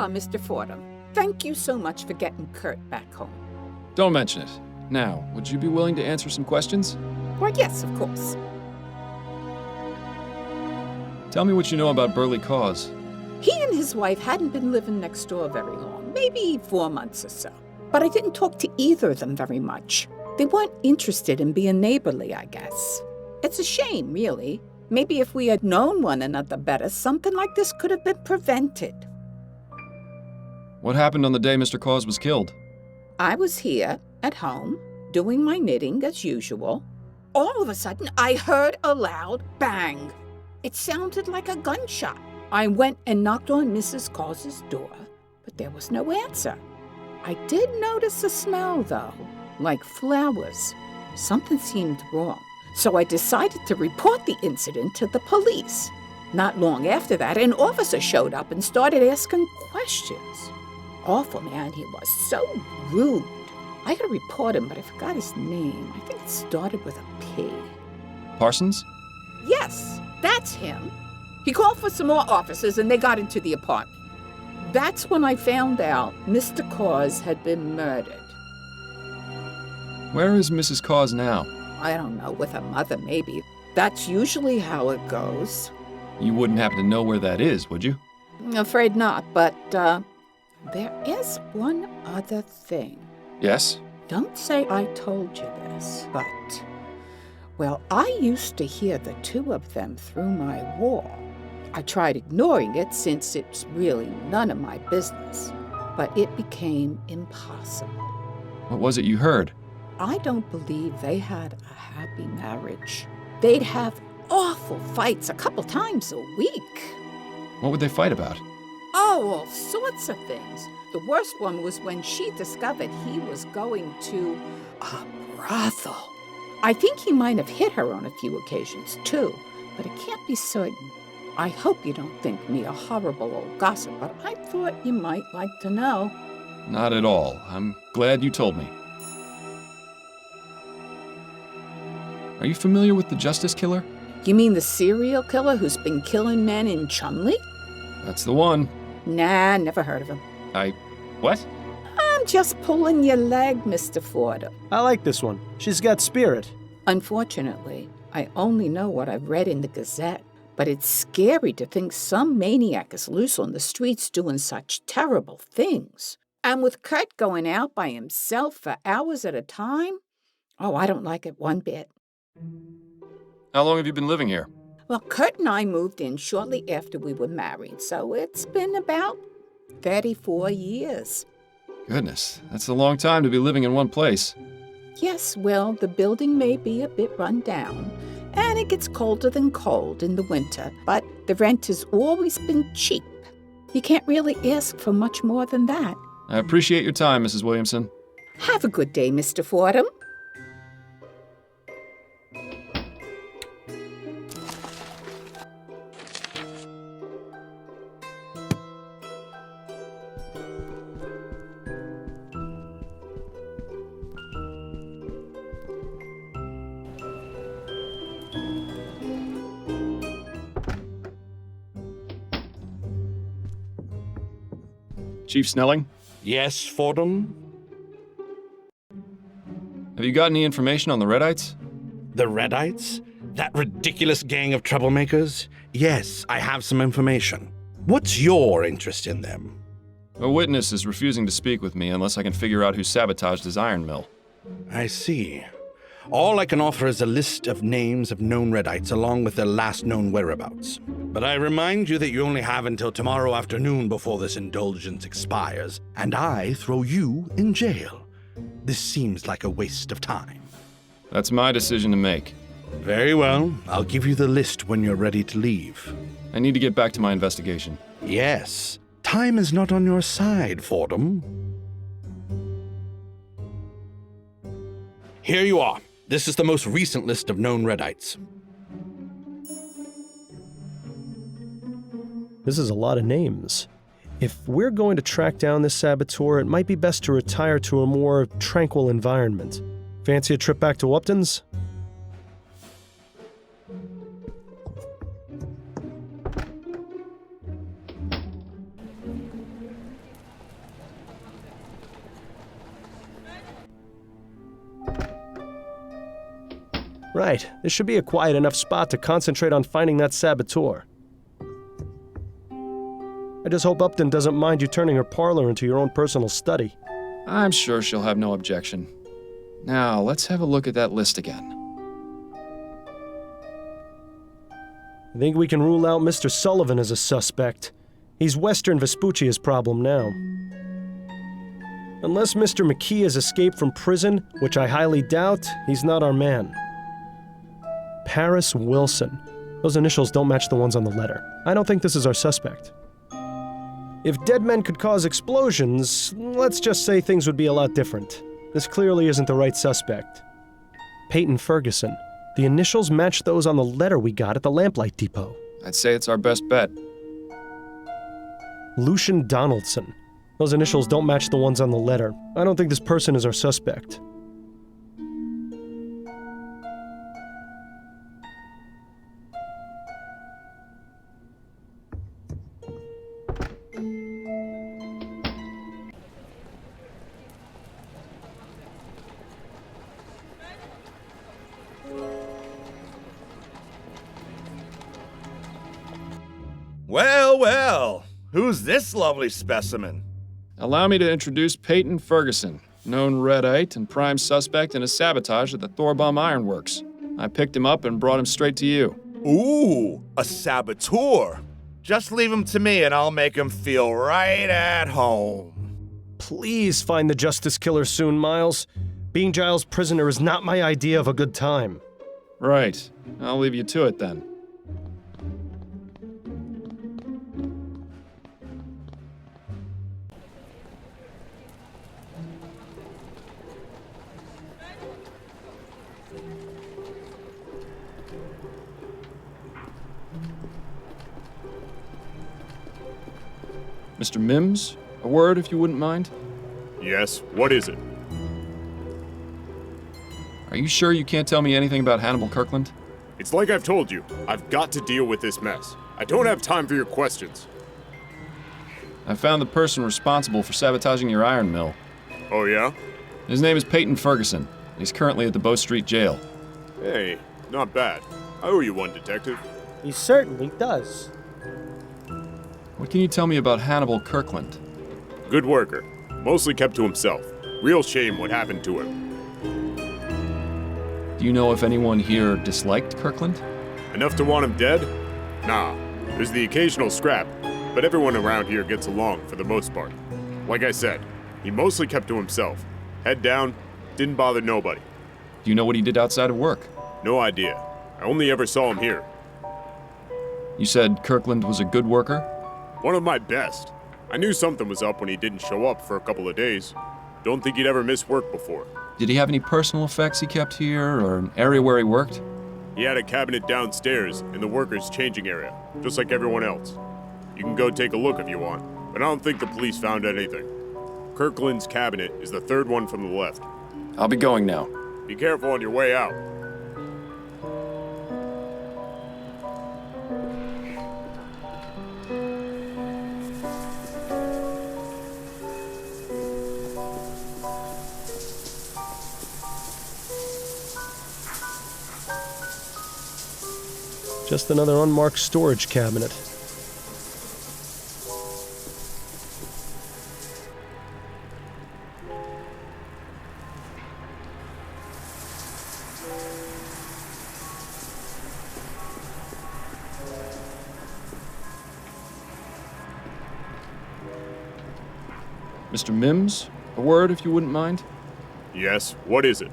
Mr. Fordham. Thank you so much for getting Kurt back home. Don't mention it. Now, would you be willing to answer some questions? Why, yes, of course. Tell me what you know about Burley Cause. He and his wife hadn't been living next door very long, maybe 4 months or so. But I didn't talk to either of them very much. They weren't interested in being neighborly, I guess. It's a shame, really. Maybe if we had known one another better, something like this could have been prevented. What happened on the day Mr. Cause was killed? I was here, at home, doing my knitting as usual. All of a sudden, I heard a loud bang. It sounded like a gunshot. I went and knocked on Mrs. Cause's door, but there was no answer. I did notice a smell, though, like flowers. Something seemed wrong, so I decided to report the incident to the police. Not long after that, an officer showed up and started asking questions. Awful man he was, so rude. I gotta report him, but I forgot his name. I think it started with a P. Parsons? Yes, that's him. He called for some more officers and they got into the apartment. That's when I found out Mr. Cause had been murdered. Where is Mrs. Cause now? I don't know, with her mother maybe. That's usually how it goes. You wouldn't happen to know where that is, would you? Afraid not, but there is one other thing. Yes? Don't say I told you this, but, well, I used to hear the two of them through my wall. I tried ignoring it since it's really none of my business, but it became impossible. What was it you heard? I don't believe they had a happy marriage. They'd have awful fights a couple times a week. What would they fight about? Oh, all sorts of things. The worst one was when she discovered he was going to a brothel. I think he might have hit her on a few occasions, too, but I can't be certain. I hope you don't think me a horrible old gossip, but I thought you might like to know. Not at all. I'm glad you told me. Are you familiar with the Justice Killer? You mean the serial killer who's been killing men in Chumley? That's the one. Nah, never heard of him. What? I'm just pulling your leg, Mr. Fordham. I like this one. She's got spirit. Unfortunately, I only know what I've read in the Gazette. But it's scary to think some maniac is loose on the streets doing such terrible things. And with Kurt going out by himself for hours at a time, oh, I don't like it one bit. How long have you been living here? Well, Kurt and I moved in shortly after we were married, so it's been about 34 years. Goodness, that's a long time to be living in one place. Yes, well, the building may be a bit run down, and it gets colder than cold in the winter, but the rent has always been cheap. You can't really ask for much more than that. I appreciate your time, Mrs. Williamson. Have a good day, Mr. Fordham. Chief Snelling? Yes, Fordham? Have you got any information on the Redites? The Redites? That ridiculous gang of troublemakers? Yes, I have some information. What's your interest in them? A witness is refusing to speak with me unless I can figure out who sabotaged his iron mill. I see. All I can offer is a list of names of known Redites along with their last known whereabouts. But I remind you that you only have until tomorrow afternoon before this indulgence expires, and I throw you in jail. This seems like a waste of time. That's my decision to make. Very well. I'll give you the list when you're ready to leave. I need to get back to my investigation. Yes. Time is not on your side, Fordham. Here you are. This is the most recent list of known Redites. This is a lot of names. If we're going to track down this saboteur, it might be best to retire to a more tranquil environment. Fancy a trip back to Upton's? Right, this should be a quiet enough spot to concentrate on finding that saboteur. I just hope Upton doesn't mind you turning her parlor into your own personal study. I'm sure she'll have no objection. Now, let's have a look at that list again. I think we can rule out Mr. Sullivan as a suspect. He's Western Vespuccia's problem now. Unless Mr. McKee has escaped from prison, which I highly doubt, he's not our man. Paris Wilson. Those initials don't match the ones on the letter. I don't think this is our suspect. If dead men could cause explosions, let's just say things would be a lot different. This clearly isn't the right suspect. Peyton Ferguson. The initials match those on the letter we got at the Lamplight depot. I'd say it's our best bet. Lucian Donaldson. Those initials don't match the ones on the letter. I don't think this person is our suspect. Well, well, who's this lovely specimen? Allow me to introduce Peyton Ferguson, known Redite and prime suspect in a sabotage at the Thorbum Ironworks. I picked him up and brought him straight to you. Ooh, a saboteur. Just leave him to me and I'll make him feel right at home. Please find the Justice Killer soon, Miles. Being Giles' prisoner is not my idea of a good time. Right. I'll leave you to it then. Mr. Mims, a word if you wouldn't mind? Yes, what is it? Are you sure you can't tell me anything about Hannibal Kirkland? It's like I've told you. I've got to deal with this mess. I don't have time for your questions. I found the person responsible for sabotaging your iron mill. Oh yeah? His name is Peyton Ferguson. He's currently at the Bow Street Jail. Hey, not bad. I owe you one, Detective. He certainly does. What can you tell me about Hannibal Kirkland? Good worker. Mostly kept to himself. Real shame what happened to him. Do you know if anyone here disliked Kirkland? Enough to want him dead? Nah. There's the occasional scrap, but everyone around here gets along for the most part. Like I said, he mostly kept to himself. Head down, didn't bother nobody. Do you know what he did outside of work? No idea. I only ever saw him here. You said Kirkland was a good worker? One of my best. I knew something was up when he didn't show up for a couple of days. Don't think he'd ever missed work before. Did he have any personal effects he kept here, or an area where he worked? He had a cabinet downstairs in the workers' changing area, just like everyone else. You can go take a look if you want, but I don't think the police found anything. Kirkland's cabinet is the third one from the left. I'll be going now. Be careful on your way out. Just another unmarked storage cabinet. Mr. Mims, a word if you wouldn't mind? Yes, what is it?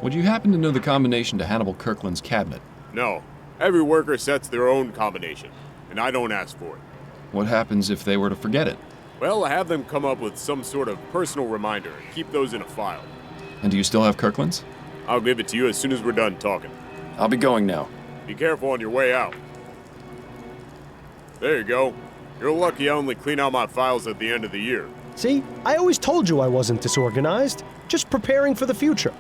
Would you happen to know the combination to Hannibal Kirkland's cabinet? No. Every worker sets their own combination, and I don't ask for it. What happens if they were to forget it? Well, I have them come up with some sort of personal reminder and keep those in a file. And do you still have Kirkland's? I'll give it to you as soon as we're done talking. I'll be going now. Be careful on your way out. There you go. You're lucky I only clean out my files at the end of the year. See, I always told you I wasn't disorganized, just preparing for the future.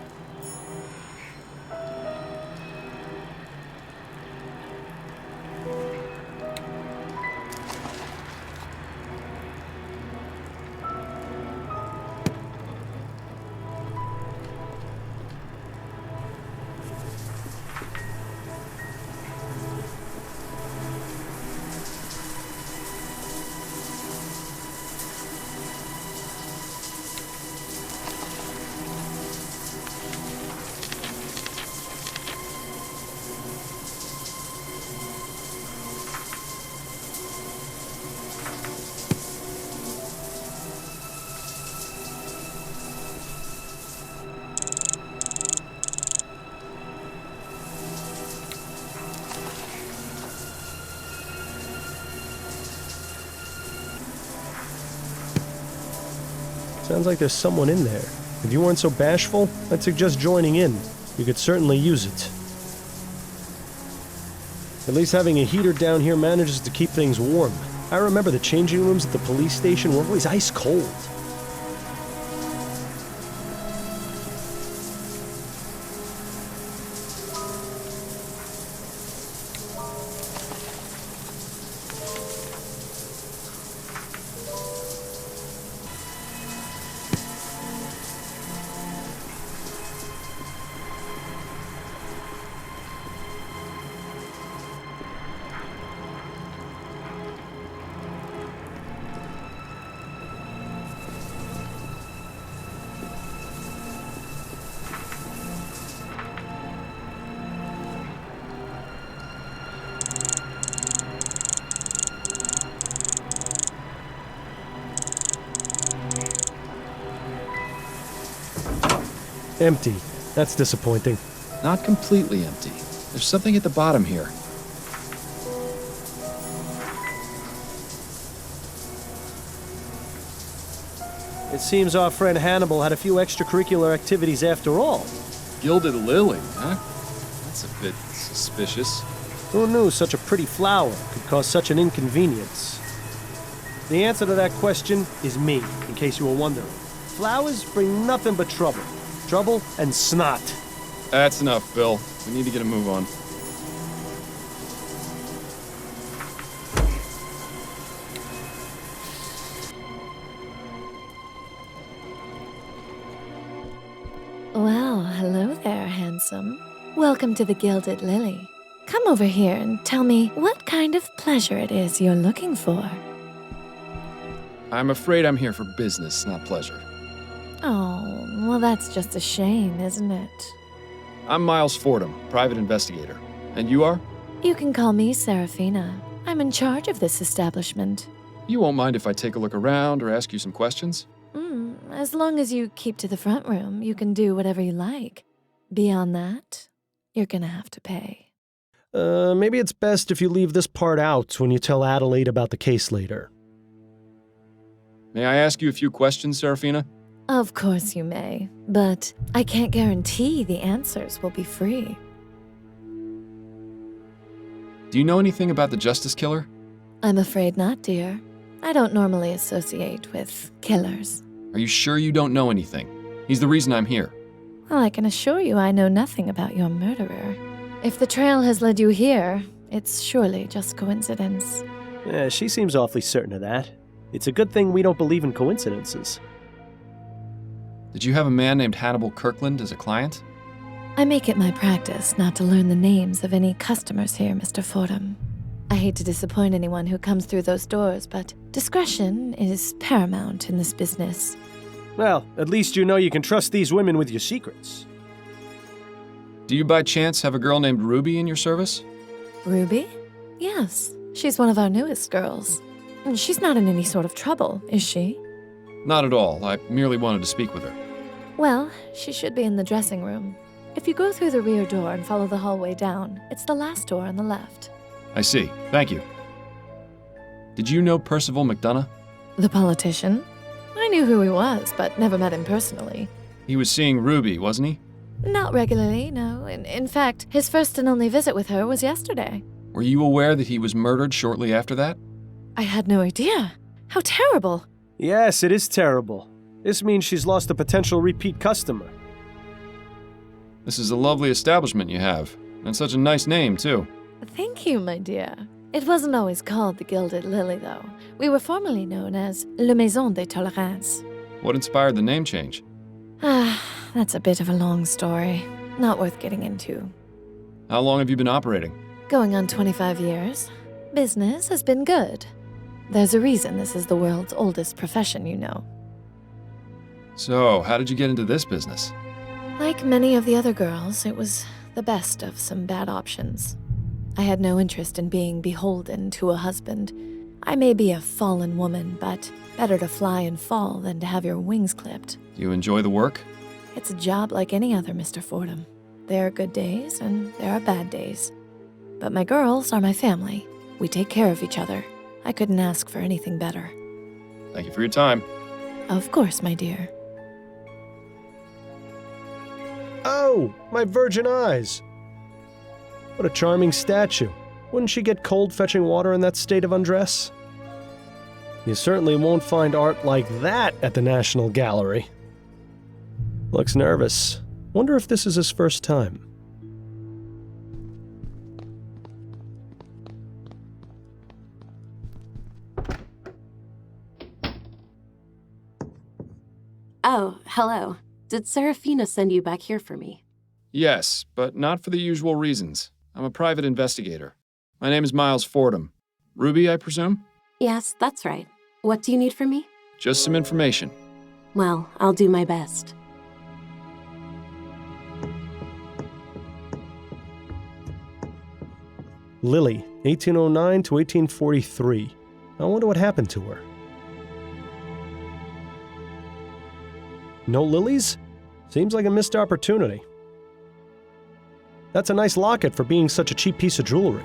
Sounds like there's someone in there. If you weren't so bashful, I'd suggest joining in. You could certainly use it. At least having a heater down here manages to keep things warm. I remember the changing rooms at the police station were always ice cold. Empty. That's disappointing. Not completely empty. There's something at the bottom here. It seems our friend Hannibal had a few extracurricular activities after all. Gilded lily, huh? That's a bit suspicious. Who knew such a pretty flower could cause such an inconvenience? The answer to that question is me, in case you were wondering. Flowers bring nothing but trouble. Trouble and snot. That's enough, Bill. We need to get a move on. Well, hello there, handsome. Welcome to the Gilded Lily. Come over here and tell me what kind of pleasure it is you're looking for. I'm afraid I'm here for business, not pleasure. Oh, well, that's just a shame, isn't it? I'm Miles Fordham, private investigator. And you are? You can call me Serafina. I'm in charge of this establishment. You won't mind if I take a look around or ask you some questions? As long as you keep to the front room, you can do whatever you like. Beyond that, you're gonna have to pay. Maybe it's best if you leave this part out when you tell Adelaide about the case later. May I ask you a few questions, Serafina? Of course you may, but I can't guarantee the answers will be free. Do you know anything about the Justice Killer? I'm afraid not, dear. I don't normally associate with killers. Are you sure you don't know anything? He's the reason I'm here. Well, I can assure you I know nothing about your murderer. If the trail has led you here, it's surely just coincidence. Yeah, she seems awfully certain of that. It's a good thing we don't believe in coincidences. Did you have a man named Hannibal Kirkland as a client? I make it my practice not to learn the names of any customers here, Mr. Fordham. I hate to disappoint anyone who comes through those doors, but discretion is paramount in this business. Well, at least you know you can trust these women with your secrets. Do you by chance have a girl named Ruby in your service? Ruby? Yes, she's one of our newest girls. And she's not in any sort of trouble, is she? Not at all. I merely wanted to speak with her. Well, she should be in the dressing room. If you go through the rear door and follow the hallway down, it's the last door on the left. I see. Thank you. Did you know Percival McDonough? The politician? I knew who he was, but never met him personally. He was seeing Ruby, wasn't he? Not regularly, no. In fact, his first and only visit with her was yesterday. Were you aware that he was murdered shortly after that? I had no idea. How terrible. Yes, it is terrible. This means she's lost a potential repeat customer. This is a lovely establishment you have, and such a nice name, too. Thank you, my dear. It wasn't always called the Gilded Lily, though. We were formerly known as Le Maison de Tolérance. What inspired the name change? That's a bit of a long story. Not worth getting into. How long have you been operating? Going on 25 years. Business has been good. There's a reason this is the world's oldest profession, you know. So, how did you get into this business? Like many of the other girls, it was the best of some bad options. I had no interest in being beholden to a husband. I may be a fallen woman, but better to fly and fall than to have your wings clipped. Do you enjoy the work? It's a job like any other, Mr. Fordham. There are good days and there are bad days. But my girls are my family. We take care of each other. I couldn't ask for anything better. Thank you for your time. Of course, my dear. Oh, my virgin eyes! What a charming statue. Wouldn't she get cold fetching water in that state of undress? You certainly won't find art like that at the National Gallery. Looks nervous. Wonder if this is his first time. Oh, hello. Did Serafina send you back here for me? Yes, but not for the usual reasons. I'm a private investigator. My name is Miles Fordham. Ruby, I presume? Yes, that's right. What do you need from me? Just some information. Well, I'll do my best. Lily, 1809 to 1843. I wonder what happened to her. No lilies? Seems like a missed opportunity. That's a nice locket for being such a cheap piece of jewelry.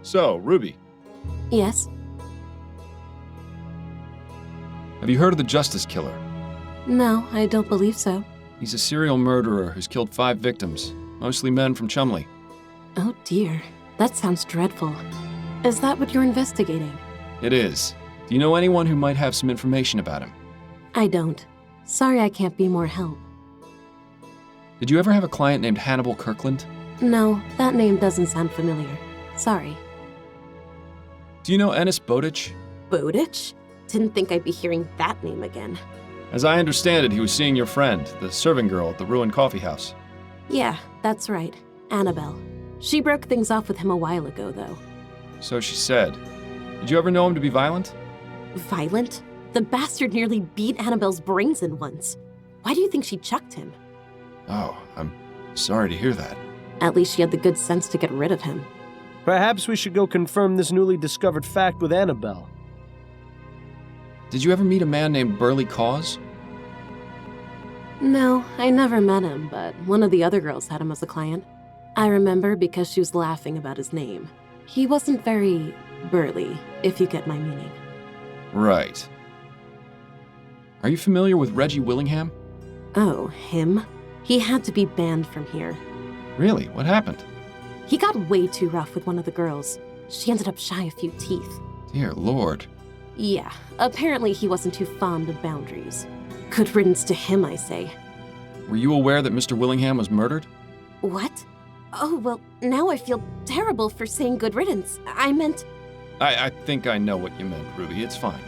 So, Ruby, Yes? have you heard of the Justice Killer? No, I don't believe so. He's a serial murderer who's killed 5 victims, mostly men from Chumley. Oh dear, that sounds dreadful. Is that what you're investigating? It is. Do you know anyone who might have some information about him? I don't. Sorry I can't be more help. Did you ever have a client named Hannibal Kirkland? No, that name doesn't sound familiar. Sorry. Do you know Ennis Bowditch? Bowditch? Didn't think I'd be hearing that name again. As I understand it, he was seeing your friend, the serving girl at the ruined coffee house. Yeah, that's right. Annabelle. She broke things off with him a while ago, though. So she said. Did you ever know him to be violent? Violent? The bastard nearly beat Annabelle's brains in once. Why do you think she chucked him? Oh, I'm sorry to hear that. At least she had the good sense to get rid of him. Perhaps we should go confirm this newly discovered fact with Annabelle. Did you ever meet a man named Burley Cause? No, I never met him, but one of the other girls had him as a client. I remember because she was laughing about his name. He wasn't very burly, if you get my meaning. Right. Are you familiar with Reggie Willingham? Oh, him? He had to be banned from here. Really? What happened? He got way too rough with one of the girls. She ended up shy a few teeth. Dear Lord. Yeah, apparently he wasn't too fond of boundaries. Good riddance to him, I say. Were you aware that Mr. Willingham was murdered? What? Oh, well, now I feel terrible for saying good riddance. I meant... I think I know what you meant, Ruby. It's fine.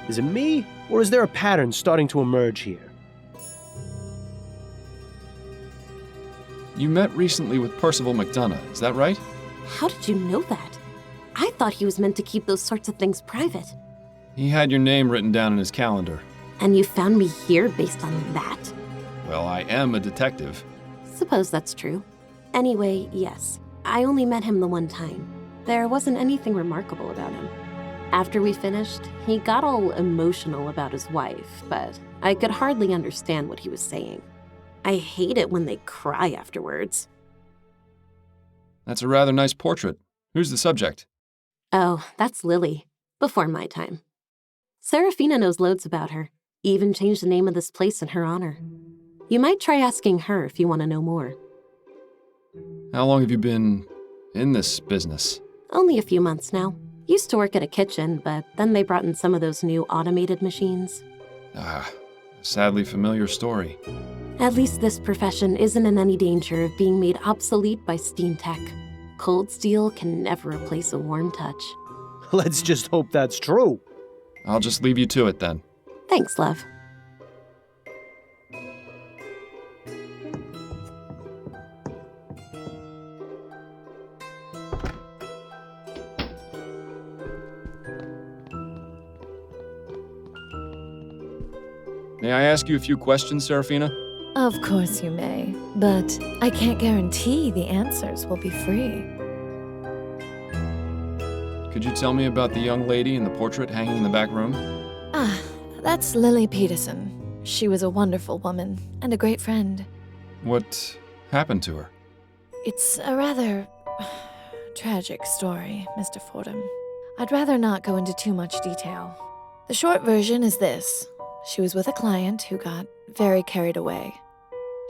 Is it me, or is there a pattern starting to emerge here? You met recently with Percival McDonough, is that right? How did you know that? I thought he was meant to keep those sorts of things private. He had your name written down in his calendar. And you found me here based on that? Well, I am a detective. Suppose that's true. Anyway, yes. I only met him the one time. There wasn't anything remarkable about him. After we finished, he got all emotional about his wife, but I could hardly understand what he was saying. I hate it when they cry afterwards. That's a rather nice portrait. Who's the subject? Oh, that's Lily. Before my time. Serafina knows loads about her. Even changed the name of this place in her honor. You might try asking her if you want to know more. How long have you been in this business? Only a few months now. Used to work at a kitchen, but then they brought in some of those new automated machines. Ah, a sadly familiar story. At least this profession isn't in any danger of being made obsolete by steam tech. Cold steel can never replace a warm touch. Let's just hope that's true. I'll just leave you to it then. Thanks, love. May I ask you a few questions, Serafina? Of course you may, but I can't guarantee the answers will be free. Could you tell me about the young lady in the portrait hanging in the back room? Ah, that's Lily Peterson. She was a wonderful woman and a great friend. What happened to her? It's a rather tragic story, Mr. Fordham. I'd rather not go into too much detail. The short version is this. She was with a client who got very carried away.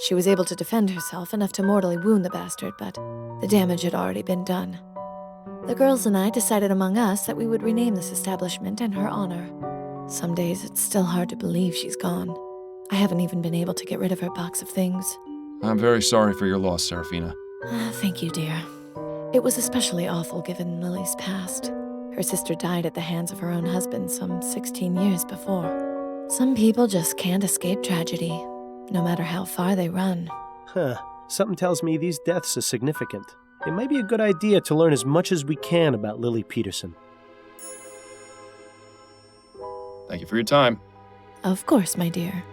She was able to defend herself enough to mortally wound the bastard, but the damage had already been done. The girls and I decided among us that we would rename this establishment in her honor. Some days it's still hard to believe she's gone. I haven't even been able to get rid of her box of things. I'm very sorry for your loss, Serafina. Thank you, dear. It was especially awful given Lily's past. Her sister died at the hands of her own husband some 16 years before. Some people just can't escape tragedy, no matter how far they run. Huh. Something tells me these deaths are significant. It might be a good idea to learn as much as we can about Lily Peterson. Thank you for your time. Of course, my dear.